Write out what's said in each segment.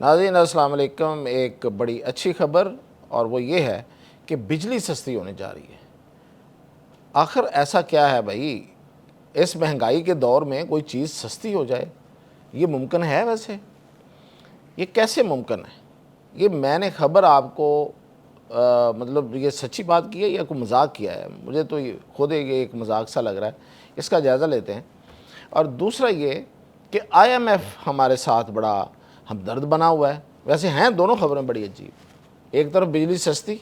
ناظرین السلام علیکم۔ ایک بڑی اچھی خبر اور وہ یہ ہے کہ بجلی سستی ہونے جا رہی ہے۔ آخر ایسا کیا ہے بھائی، اس مہنگائی کے دور میں کوئی چیز سستی ہو جائے؟ یہ ممکن ہے؟ ویسے یہ کیسے ممکن ہے؟ یہ میں نے خبر آپ کو مطلب یہ سچی بات کی ہے یا کوئی مذاق کیا ہے؟ مجھے تو یہ خود یہ ایک مذاق سا لگ رہا ہے، اس کا جائزہ لیتے ہیں۔ اور دوسرا یہ کہ آئی ایم ایف ہمارے ساتھ بڑا ہمدرد بنا ہوا ہے۔ ویسے ہیں دونوں خبریں بڑی عجیب، ایک طرف بجلی سستی،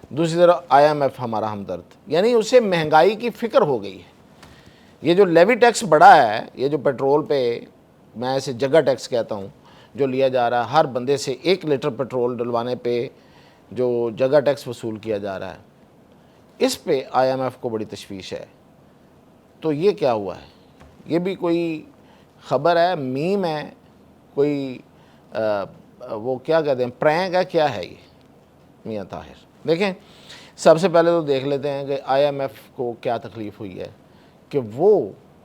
دوسری طرف آئی ایم ایف ہمارا ہمدرد، یعنی اسے مہنگائی کی فکر ہو گئی ہے۔ یہ جو لیوی ٹیکس بڑھا ہے، یہ جو پیٹرول پہ میں اسے جگہ ٹیکس کہتا ہوں، جو لیا جا رہا ہے ہر بندے سے 1 لیٹر پیٹرول ڈلوانے پہ جو جگہ ٹیکس وصول کیا جا رہا ہے، اس پہ آئی ایم ایف کو بڑی تشویش ہے۔ تو یہ کیا ہوا ہے؟ یہ بھی کوئی خبر ہے، میم ہے، کوئی وہ کیا کہتے ہیں، پرینک ہے، کیا ہے یہ میاں طاہر؟ دیکھیں، سب سے پہلے تو دیکھ لیتے ہیں کہ آئی ایم ایف کو کیا تکلیف ہوئی ہے کہ وہ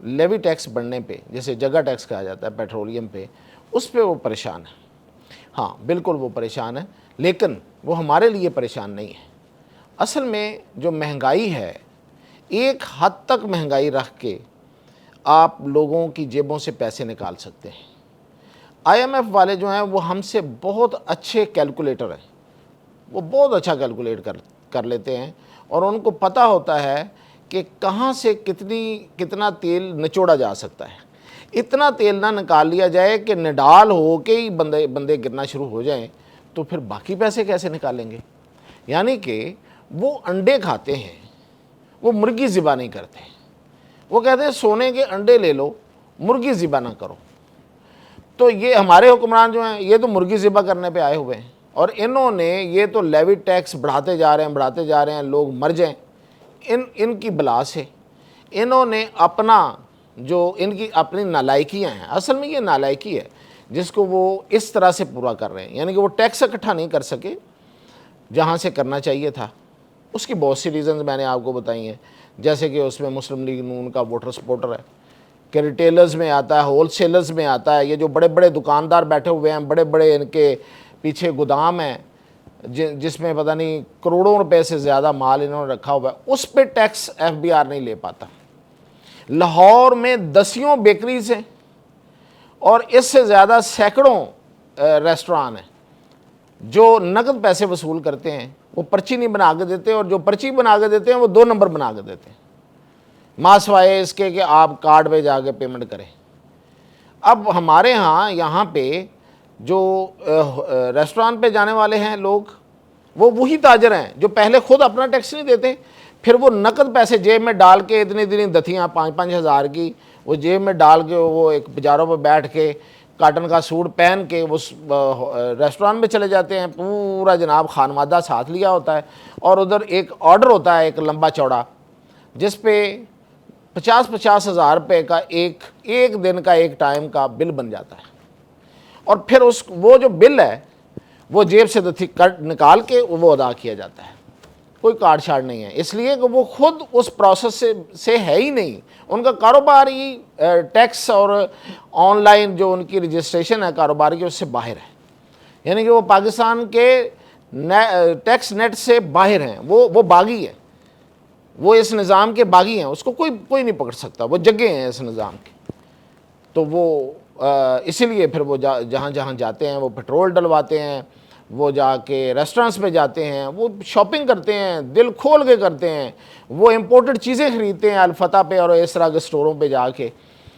لیوی ٹیکس بڑھنے پہ، جیسے جگہ ٹیکس کہا جاتا ہے پیٹرولیم پہ، اس پہ وہ پریشان ہے۔ ہاں بالکل وہ پریشان ہے، لیکن وہ ہمارے لیے پریشان نہیں ہے۔ اصل میں جو مہنگائی ہے، ایک حد تک مہنگائی رکھ کے آپ لوگوں کی جیبوں سے پیسے نکال سکتے ہیں۔ آئی ایم ایف والے جو ہیں وہ ہم سے بہت اچھے کیلکولیٹر ہیں، وہ بہت اچھا کیلکولیٹ کر لیتے ہیں، اور ان کو پتہ ہوتا ہے کہ کہاں سے کتنا تیل نچوڑا جا سکتا ہے۔ اتنا تیل نہ نکال لیا جائے کہ نڈال ہو کے ہی بندے گرنا شروع ہو جائیں، تو پھر باقی پیسے کیسے نکالیں گے؟ یعنی کہ وہ انڈے کھاتے ہیں، وہ مرغی ذبح نہیں کرتے۔ وہ کہتے ہیں سونے کے انڈے لے لو، مرغی ذبح نہ کرو۔ تو یہ ہمارے حکمران جو ہیں، یہ تو مرغی ذبح کرنے پہ آئے ہوئے ہیں، اور انہوں نے یہ تو لیوی ٹیکس بڑھاتے جا رہے ہیں، لوگ مر جائیں ان کی بلا سے۔ انہوں نے ان کی اپنی نالائکیاں ہیں، اصل میں یہ نالائکی ہے جس کو وہ اس طرح سے پورا کر رہے ہیں، یعنی کہ وہ ٹیکس اکٹھا نہیں کر سکے جہاں سے کرنا چاہیے تھا۔ اس کی بہت سی ریزنز میں نے آپ کو بتائی ہیں، جیسے کہ اس میں مسلم لیگ نون کا ووٹر سپورٹر ہے، کہ ریٹیلرز میں آتا ہے، ہول سیلرز میں آتا ہے، یہ جو بڑے بڑے دکاندار بیٹھے ہوئے ہیں، بڑے بڑے ان کے پیچھے گودام ہیں جس میں پتہ نہیں کروڑوں روپے سے زیادہ مال انہوں نے رکھا ہوا ہے، اس پہ ٹیکس ایف بی آر نہیں لے پاتا۔ لاہور میں 10 بیکریز ہیں اور اس سے زیادہ سینکڑوں ریسٹوران ہیں جو نقد پیسے وصول کرتے ہیں، وہ پرچی نہیں بنا کے دیتے، اور جو پرچی بنا کے دیتے ہیں وہ 2 نمبر بنا کے دیتے ہیں، ماں سوائے اس کے کہ آپ کارڈ پہ جا کے پیمنٹ کریں۔ اب ہمارے ہاں یہاں پہ جو ریسٹوران پہ جانے والے ہیں لوگ، وہ وہی تاجر ہیں جو پہلے خود اپنا ٹیکس نہیں دیتے، پھر وہ نقد پیسے جیب میں ڈال کے اتنی دتیاں 5-5 ہزار کی وہ جیب میں ڈال کے وہ ایک بازاروں پہ بیٹھ کے کاٹن کا سوٹ پہن کے وہ ریسٹوران میں چلے جاتے ہیں، پورا جناب خانوادہ ساتھ لیا ہوتا ہے، اور ادھر ایک آرڈر ہوتا ہے ایک لمبا چوڑا جس پہ 50-50 ہزار روپے کا ایک دن کا ایک ٹائم کا بل بن جاتا ہے، اور پھر وہ جو بل ہے وہ جیب سے نکال کے وہ ادا کیا جاتا ہے، کوئی کارڈ شارڈ نہیں ہے، اس لیے کہ وہ خود اس پروسیس سے ہے ہی نہیں، ان کا کاروبار ہی ٹیکس اور آن لائن جو ان کی رجسٹریشن ہے کاروبار کی، اس سے باہر ہے، یعنی کہ وہ پاکستان کے ٹیکس نیٹ سے باہر ہیں، وہ باغی ہیں، وہ اس نظام کے باغی ہیں، اس کو کوئی نہیں پکڑ سکتا، وہ جگے ہیں اس نظام کے۔ تو وہ اسی لیے پھر وہ جہاں جاتے ہیں وہ پیٹرول ڈلواتے ہیں، وہ جا کے ریسٹورنٹس میں جاتے ہیں، وہ شاپنگ کرتے ہیں، دل کھول کے کرتے ہیں، وہ امپورٹڈ چیزیں خریدتے ہیں الفتح پہ اور اس طرح کے سٹوروں پہ جا کے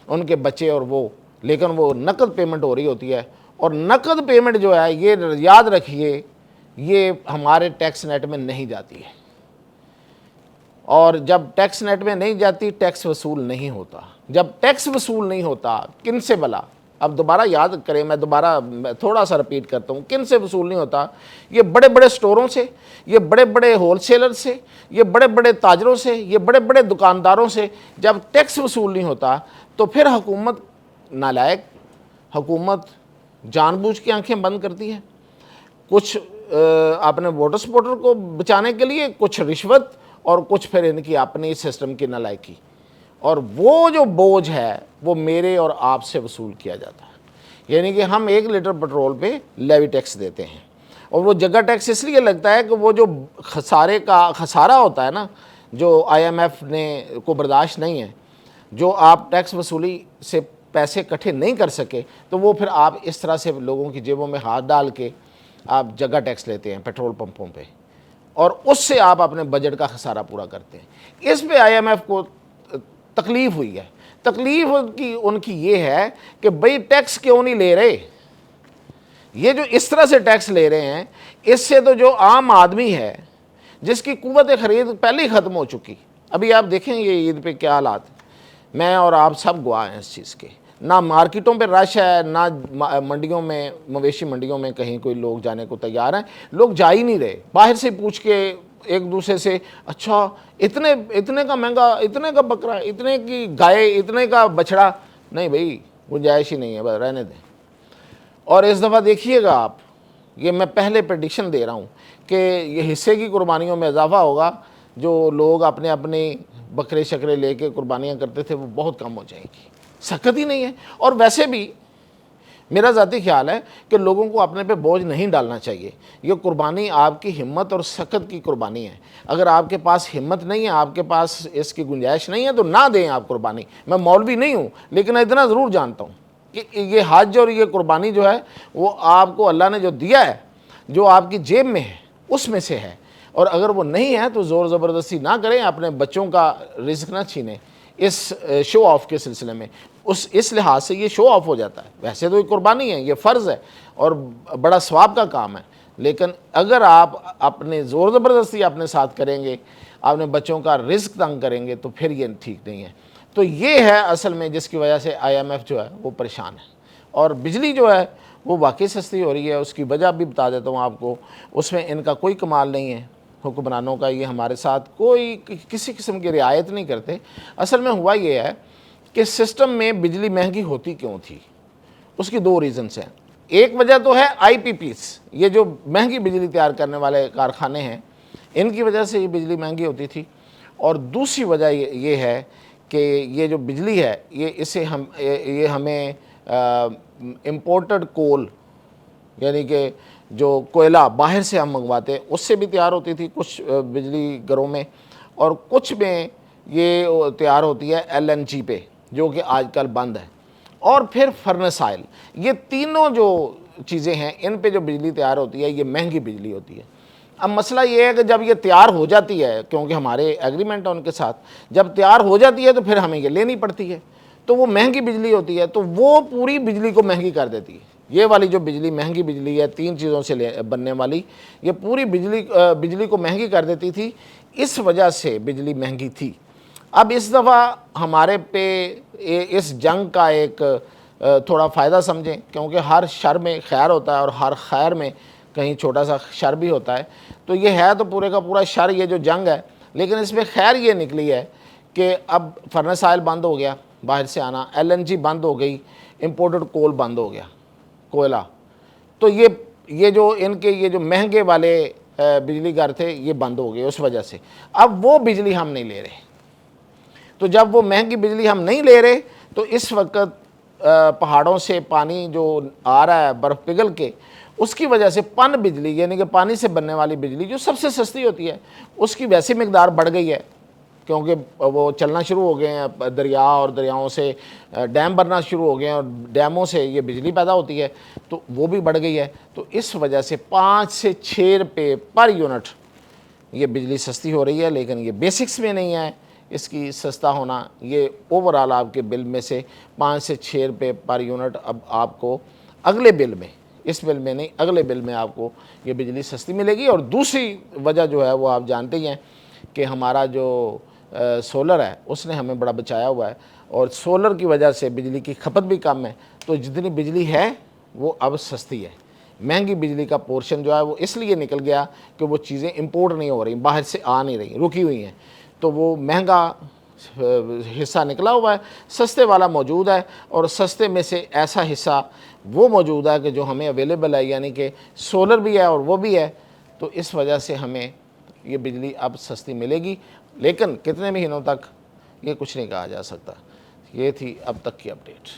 ان کے بچے اور وہ، لیکن وہ نقد پیمنٹ ہو رہی ہوتی ہے، اور نقد پیمنٹ جو ہے یہ یاد رکھیے یہ ہمارے ٹیکس نیٹ میں نہیں جاتی ہے، اور جب ٹیکس نیٹ میں نہیں جاتی ٹیکس وصول نہیں ہوتا۔ جب ٹیکس وصول نہیں ہوتا کن سے بلا؟ اب دوبارہ یاد کریں، میں تھوڑا سا رپیٹ کرتا ہوں، کن سے وصول نہیں ہوتا؟ یہ بڑے بڑے سٹوروں سے، یہ بڑے بڑے ہول سیلر سے، یہ بڑے بڑے تاجروں سے، یہ بڑے بڑے دکانداروں سے۔ جب ٹیکس وصول نہیں ہوتا تو پھر حکومت نالائق، حکومت جان بوجھ کے آنکھیں بند کرتی ہے، کچھ اپنے ووٹر سپورٹر کو بچانے کے لیے، کچھ رشوت، اور کچھ پھر ان کی اپنی سسٹم کی نالائکی، اور وہ جو بوجھ ہے وہ میرے اور آپ سے وصول کیا جاتا ہے۔ یعنی کہ ہم 1 لیٹر پیٹرول پہ لیوی ٹیکس دیتے ہیں، اور وہ جگہ ٹیکس اس لیے لگتا ہے کہ وہ جو خسارہ ہوتا ہے نا، جو آئی ایم ایف نے کو برداشت نہیں ہے، جو آپ ٹیکس وصولی سے پیسے اکٹھے نہیں کر سکے، تو وہ پھر آپ اس طرح سے لوگوں کی جیبوں میں ہاتھ ڈال کے آپ جگہ ٹیکس لیتے ہیں پیٹرول پمپوں پہ، اور اس سے آپ اپنے بجٹ کا خسارہ پورا کرتے ہیں۔ اس پہ آئی ایم ایف کو تکلیف ہوئی ہے۔ تکلیف ان کی یہ ہے کہ بھئی ٹیکس کیوں نہیں لے رہے؟ یہ جو اس طرح سے ٹیکس لے رہے ہیں، اس سے تو جو عام آدمی ہے جس کی قوت خرید پہلے ہی ختم ہو چکی، ابھی آپ دیکھیں یہ عید پہ کیا حالات، میں اور آپ سب گواہ ہیں اس چیز کے، نہ مارکیٹوں پہ رش ہے، نہ منڈیوں میں، مویشی منڈیوں میں کہیں کوئی لوگ جانے کو تیار ہیں، لوگ جا ہی نہیں رہے، باہر سے پوچھ کے ایک دوسرے سے، اچھا اتنے کا مہنگا، اتنے کا بکرا، اتنے کی گائے، اتنے کا بچڑا، نہیں بھئی گنجائش ہی نہیں ہے، بس رہنے دیں۔ اور اس دفعہ دیکھیے گا آپ، یہ میں پہلے پریڈکشن دے رہا ہوں کہ یہ حصے کی قربانیوں میں اضافہ ہوگا، جو لوگ اپنے بکرے شکرے لے کے قربانیاں کرتے تھے وہ بہت کم ہو جائے گی، سخت ہی نہیں ہے۔ اور ویسے بھی میرا ذاتی خیال ہے کہ لوگوں کو اپنے پہ بوجھ نہیں ڈالنا چاہیے، یہ قربانی آپ کی ہمت اور سخت کی قربانی ہے۔ اگر آپ کے پاس ہمت نہیں ہے، آپ کے پاس اس کی گنجائش نہیں ہے، تو نہ دیں آپ قربانی۔ میں مولوی نہیں ہوں، لیکن اتنا ضرور جانتا ہوں کہ یہ حج اور یہ قربانی جو ہے وہ آپ کو اللہ نے جو دیا ہے، جو آپ کی جیب میں ہے اس میں سے ہے، اور اگر وہ نہیں ہے تو زور زبردستی نہ کریں، اپنے بچوں کا رزق نہ چھینیں اس شو آف کے سلسلے میں۔ اس لحاظ سے یہ شو آف ہو جاتا ہے، ویسے تو یہ قربانی ہے، یہ فرض ہے اور بڑا ثواب کا کام ہے، لیکن اگر آپ اپنے زور زبردستی اپنے ساتھ کریں گے، اپنے بچوں کا رزق تنگ کریں گے، تو پھر یہ ٹھیک نہیں ہے۔ تو یہ ہے اصل میں جس کی وجہ سے آئی ایم ایف جو ہے وہ پریشان ہے، اور بجلی جو ہے وہ واقعی سستی ہو رہی ہے۔ اس کی وجہ بھی بتا دیتا ہوں آپ کو، اس میں ان کا کوئی کمال نہیں ہے حکمرانوں کا، یہ ہمارے ساتھ کوئی کسی قسم کی رعایت نہیں کرتے۔ اصل میں ہوا یہ ہے کہ سسٹم میں بجلی مہنگی ہوتی کیوں تھی، اس کی 2 ریزنز ہیں۔ ایک وجہ تو ہے آئی پی پیز، یہ جو مہنگی بجلی تیار کرنے والے کارخانے ہیں، ان کی وجہ سے یہ بجلی مہنگی ہوتی تھی، اور دوسری وجہ یہ ہے کہ یہ جو بجلی ہے یہ ہمیں امپورٹڈ کول، یعنی کہ جو کوئلہ باہر سے ہم منگواتے ہیں اس سے بھی تیار ہوتی تھی کچھ بجلی گھروں میں، اور کچھ میں یہ تیار ہوتی ہے ایل این جی پہ، جو کہ آج کل بند ہے، اور پھر فرنس آئل۔ یہ تینوں جو چیزیں ہیں ان پہ جو بجلی تیار ہوتی ہے یہ مہنگی بجلی ہوتی ہے۔ اب مسئلہ یہ ہے کہ جب یہ تیار ہو جاتی ہے، کیونکہ ہمارے ایگریمنٹ ہے ان کے ساتھ، جب تیار ہو جاتی ہے تو پھر ہمیں یہ لینی پڑتی ہے، تو وہ مہنگی بجلی ہوتی ہے، تو وہ پوری بجلی کو مہنگی کر دیتی ہے۔ یہ والی جو بجلی مہنگی بجلی ہے 3 چیزوں سے بننے والی، یہ پوری بجلی کو مہنگی کر دیتی تھی، اس وجہ سے بجلی مہنگی تھی۔ اب اس دفعہ ہمارے پہ اس جنگ کا ایک تھوڑا فائدہ سمجھیں، کیونکہ ہر شر میں خیر ہوتا ہے اور ہر خیر میں کہیں چھوٹا سا شر بھی ہوتا ہے، تو یہ ہے تو پورے کا پورا شر یہ جو جنگ ہے، لیکن اس میں خیر یہ نکلی ہے کہ اب فرنس آئل بند ہو گیا باہر سے آنا، ایل این جی بند ہو گئی، امپورٹڈ کول بند ہو گیا، کوئلہ، تو یہ جو ان کے یہ جو مہنگے والے بجلی گھر تھے یہ بند ہو گئے اس وجہ سے۔ اب وہ بجلی ہم نہیں لے رہے، تو جب وہ مہنگی بجلی ہم نہیں لے رہے تو اس وقت پہاڑوں سے پانی جو آ رہا ہے برف پگھل کے، اس کی وجہ سے پن بجلی، یعنی کہ پانی سے بننے والی بجلی جو سب سے سستی ہوتی ہے، اس کی ویسی مقدار بڑھ گئی ہے، کیونکہ وہ چلنا شروع ہو گئے ہیں دریا، اور دریاؤں سے ڈیم بننا شروع ہو گئے ہیں، اور ڈیموں سے یہ بجلی پیدا ہوتی ہے، تو وہ بھی بڑھ گئی ہے۔ تو اس وجہ سے 5 سے 6 روپے پر یونٹ یہ بجلی سستی ہو رہی ہے، لیکن یہ بیسکس میں نہیں ہے اس کی سستا ہونا، یہ اوورآل آپ کے بل میں سے 5 سے 6 روپے پر یونٹ اب آپ کو اگلے بل میں، اس بل میں نہیں اگلے بل میں آپ کو یہ بجلی سستی ملے گی۔ اور دوسری وجہ جو ہے وہ آپ جانتے ہی ہیں کہ ہمارا جو سولر ہے اس نے ہمیں بڑا بچایا ہوا ہے، اور سولر کی وجہ سے بجلی کی کھپت بھی کم ہے، تو جتنی بجلی ہے وہ اب سستی ہے۔ مہنگی بجلی کا پورشن جو ہے وہ اس لیے نکل گیا کہ وہ چیزیں امپورٹ نہیں ہو رہی، باہر سے آ نہیں رہی، رکی ہوئی ہیں، تو وہ مہنگا حصہ نکلا ہوا ہے، سستے والا موجود ہے، اور سستے میں سے ایسا حصہ وہ موجود ہے کہ جو ہمیں اویلیبل ہے، یعنی کہ سولر بھی ہے اور وہ بھی ہے، تو اس وجہ سے ہمیں یہ بجلی اب سستی ملے گی، لیکن کتنے مہینوں تک یہ کچھ نہیں کہا جا سکتا۔ یہ تھی اب تک کی اپڈیٹ۔